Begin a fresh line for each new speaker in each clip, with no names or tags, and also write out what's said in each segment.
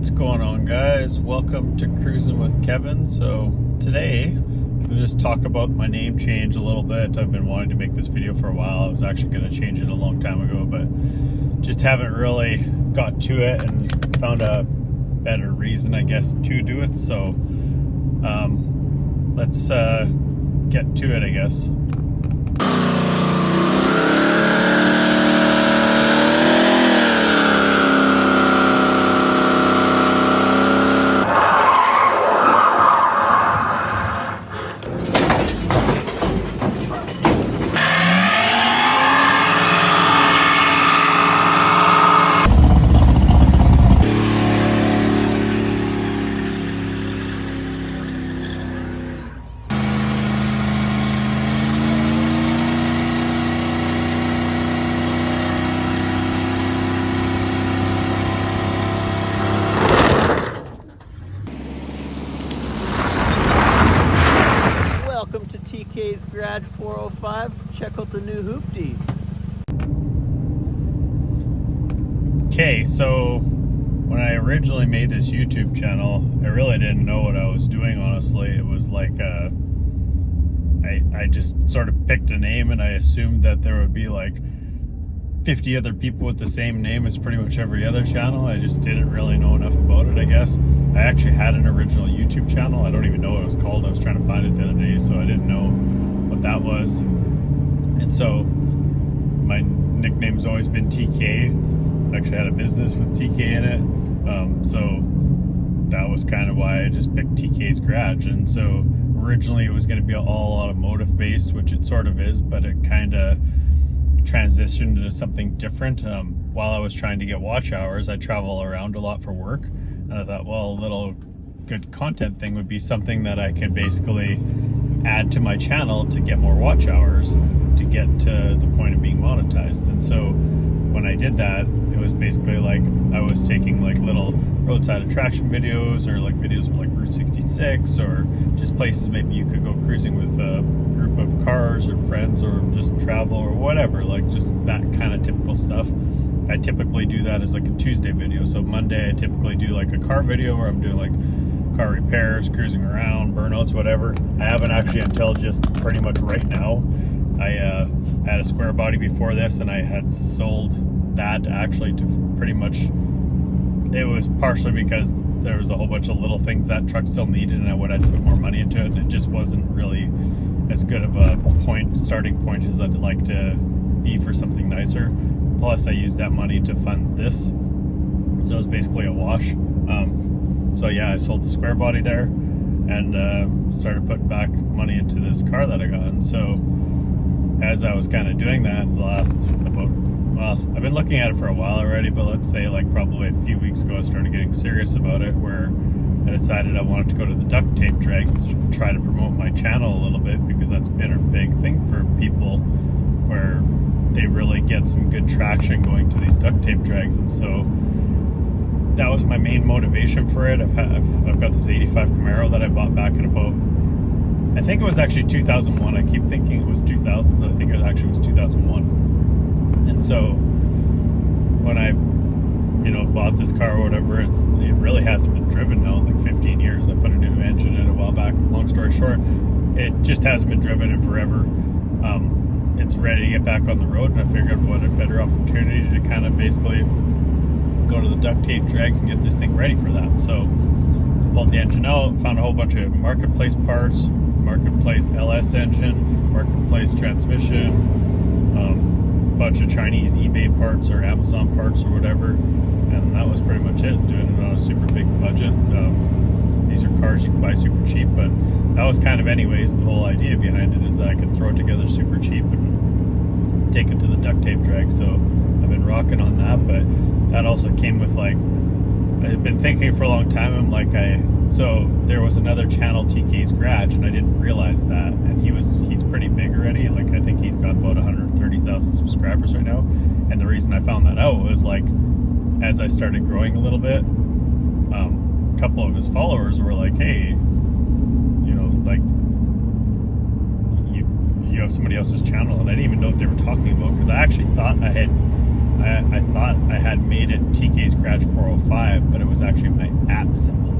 What's going on, guys? Welcome to Cruising with Kevin. So today I'm going to just talk about my name change a little bit. I've been wanting to make this video for a while. I was actually going to change it a long time ago, but just haven't really got to it and found a better reason, I guess, to do it. So let's get to it, I guess. Welcome to TK's Garage 405. Check out the new hoopty. Okay, so when I originally made this YouTube channel, I really didn't know what I was doing, honestly. It was like I just sort of picked a name and I assumed that there would be like 50 other people with the same name as pretty much every other channel. I just didn't really know enough about it, I guess. I actually had an original YouTube channel. I don't even know what it was called. I was trying to find it the other day, so I didn't know what that was. And so my nickname's always been TK. I actually had a business with TK in it. So that was kind of why I just picked TK's Garage. And so originally it was going to be all automotive based, which it sort of is, but it kind of transitioned into something different. While I was trying to get watch hours, I travel around a lot for work, and I thought, well, a little good content thing would be something that I could basically add to my channel to get more watch hours to get to the point of being monetized. And so when I did that, it was basically like I was taking like little roadside attraction videos, or like videos of like Route 66, or just places maybe you could go cruising with a group of cars or friends, or just travel or whatever, like just that kind of typical stuff. I typically do that as like a Tuesday video. So Monday I typically do like a car video where I'm doing like car repairs, cruising around, burnouts, whatever. I haven't actually until just pretty much right now. I had a square body before this, and I had sold that actually to pretty much, it was partially because there was a whole bunch of little things that truck still needed, and I would have to put more money into it, and it just wasn't really as good of a starting point as I'd like to be for something nicer. Plus I used that money to fund this, so it was basically a wash. So yeah, I sold the square body there and started putting back money into this car that I got. And so as I was kind of doing that I've been looking at it for a while already, but let's say like probably a few weeks ago I started getting serious about it, where I decided I wanted to go to the Duct Tape Drags to try to promote my channel a little bit, because that's been a big thing for people, where they really get some good traction going to these duct tape drags. And so that was my main motivation for it. I've got this 85 Camaro that I bought back in about, I think it was actually 2001. I keep thinking it was 2000, but I think it actually was 2001. And so when I bought this car or whatever, it really hasn't been driven now in like 15 years. I put a new engine in a while back. Long story short, it just hasn't been driven in forever. It's ready to get back on the road, and I figured what a better opportunity to kind of basically go to the Duct Tape Drags and get this thing ready for that. So pulled the engine out, found a whole bunch of marketplace parts, marketplace LS engine, marketplace transmission, bunch of Chinese eBay parts or Amazon parts or whatever, and that was pretty much it. Doing it on a super big budget. These are cars you can buy super cheap, but that was kind of anyways the whole idea behind it, is that I could throw it together super cheap and take it to the Duct Tape Drag. So I've been rocking on that, but that also came with like, I've been thinking for a long time, I'm like, so there was another channel, TK's Garage, and I didn't realize that, and he's pretty big already. Like I think he's got about 130,000 subscribers right now, and the reason I found that out was like, as I started growing a little bit, a couple of his followers were like, hey, like you have somebody else's channel, and I didn't even know what they were talking about, because I actually thought I thought I had made it TK's Scratch 405, but it was actually my @ symbol.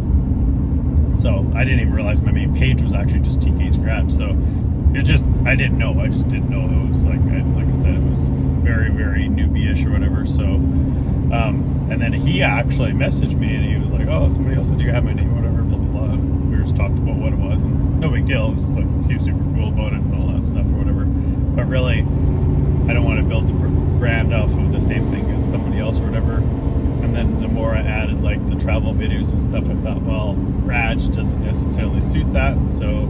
So I didn't even realize my main page was actually just TK Scratch. So it just, I didn't know. I just didn't know it was like I said, it was very, very newbie-ish or whatever. So, and then he actually messaged me and he was like, oh, somebody else said you had my name or whatever, blah, blah, blah. And we just talked about what it was, and no big deal. It was like, he was super cool about it and all that stuff or whatever. But really, I don't want to build the brand off of the same thing as somebody else or whatever. And then the more I added like the travel videos and stuff, I thought, well, Raj doesn't necessarily suit that. And so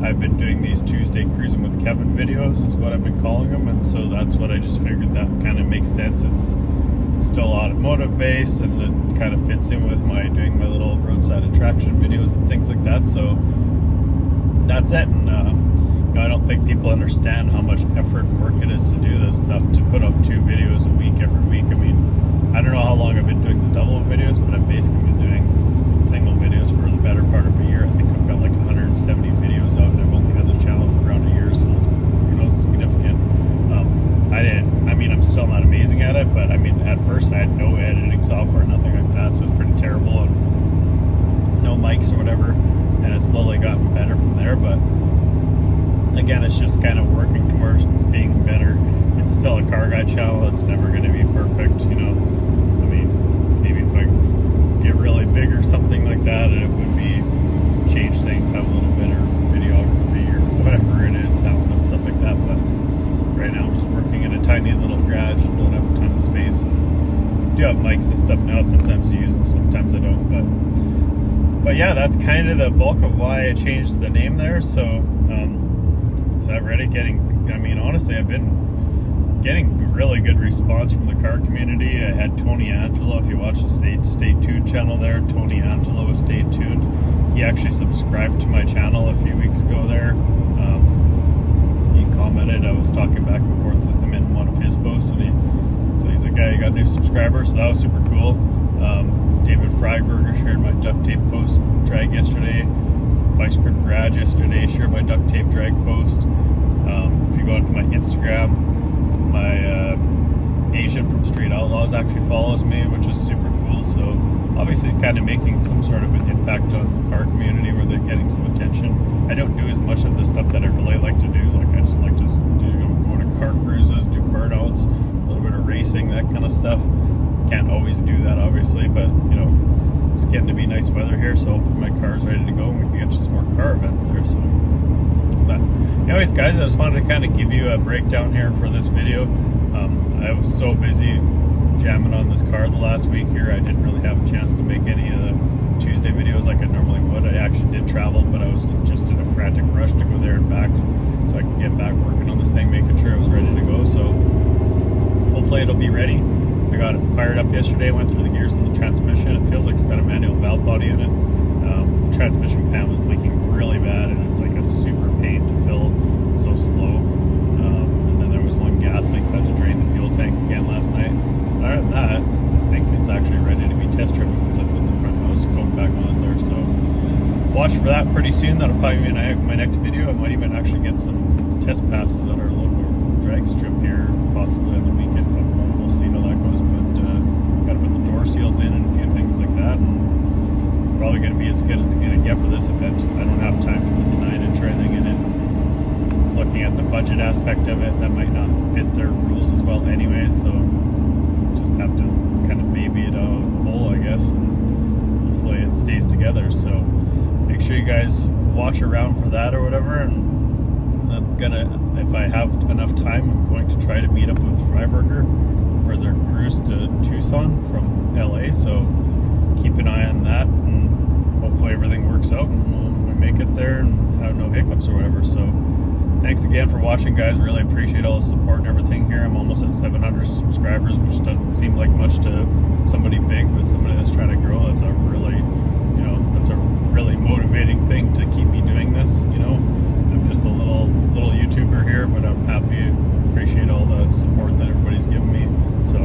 I've been doing these Tuesday Cruising with Kevin videos is what I've been calling them. And so that's what I just figured that kind of makes sense. It's still automotive based and it kind of fits in with my doing my little roadside attraction videos and things like that. So that's it. And you know, I don't think people understand how much effort and work it is to do this stuff, to put up 2 videos a week every week. I mean, I don't know how long I've been doing the double videos, but I've basically been doing single videos for the better part of a year. I think I've got like 170 videos out, and I've only had the channel for around a year, so it's, you know, it's significant. I mean, I'm still not amazing at it, but I mean, at first I had no editing software, nothing like that, so it was pretty terrible, and no mics or whatever, and it's slowly gotten better from there. But again, it's just kind of working towards being better. It's still a car guy channel. It's never going to be perfect, you know. I mean, maybe if I get really big or something like that, it would be change things, have a little better videography or whatever it is, sound and stuff like that. But right now I'm just working in a tiny little garage, don't have a ton of space. I do have mics and stuff now, sometimes I use them, sometimes I don't. But yeah, that's kind of the bulk of why I changed the name there. So it's already I mean, honestly, I've been getting really good response from the car community. I had Tony Angelo, if you watch the Stay Tuned channel there, Tony Angelo was Stay Tuned. He actually subscribed to my channel a few weeks ago there. He commented, I was talking back and forth with him in one of his posts, and so he's like, yeah, you got new subscribers, so that was super cool. David Freiberger shared my duct tape post drag yesterday. Vice Grip Garage yesterday shared my duct tape drag post. If you go onto my Instagram, my Asian from Street Outlaws actually follows me, which is super cool. So obviously kind of making some sort of an impact on the car community where they're getting some attention. I don't do as much of the stuff that I really like to do. Like I just like to go to car cruises, do burnouts, a little bit of racing, that kind of stuff. Can't always do that obviously, but you know, it's getting to be nice weather here, so hopefully my car's ready to go and we can get to some more car events there. So, but anyways, guys, I just wanted to kind of give you a breakdown here for this video. I was so busy jamming on this car the last week here, I didn't really have a chance to make any of the Tuesday videos like I normally would. I actually did travel, but I was just in a frantic rush to go there and back so I could get back working on this thing, making sure it was ready to go. So hopefully it'll be ready. I got it fired up yesterday, went through the gears in the transmission. It feels like it's got a manual valve body in it. The transmission pan was leaking really bad, and it's like a super pain to fill. It's so slow. And then there was one gas leak, so I had to drain the fuel tank again last night. Other than that, I think it's actually ready to be test driven once I put the front nose cone back on there. So watch for that pretty soon. That'll probably be my next video. I might even actually get some test passes at our local drag strip here, possibly on the weekend. We'll see how that goes, but got to put the door seals in and a few things like that, and probably going to be as good as it's going to get for this event. I don't have time to put the 9-inch or anything in it. Looking at the budget aspect of it, that might not fit their rules as well anyway, so just have to kind of baby it out of the hole, I guess, and hopefully it stays together. So make sure you guys watch around for that or whatever, and I'm gonna, if I have enough time, I'm going to try to meet up with Freiberger for their cruise to Tucson from LA, so keep an eye on that, and hopefully everything works out and we make it there and have no hiccups or whatever. So thanks again for watching, guys. Really appreciate all the support and everything here. I'm almost at 700 subscribers, which doesn't seem like much to somebody big, but somebody that's trying to grow, that's a really, you know, that's a really motivating thing to keep me doing this. You know, I'm just a little YouTuber here, but I'm happy, appreciate all the support that everybody's giving me. So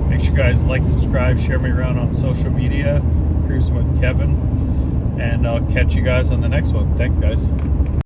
make sure you guys like, subscribe, share me around on social media, Cruising with Kevin, and I'll catch you guys on the next one. Thanks, guys.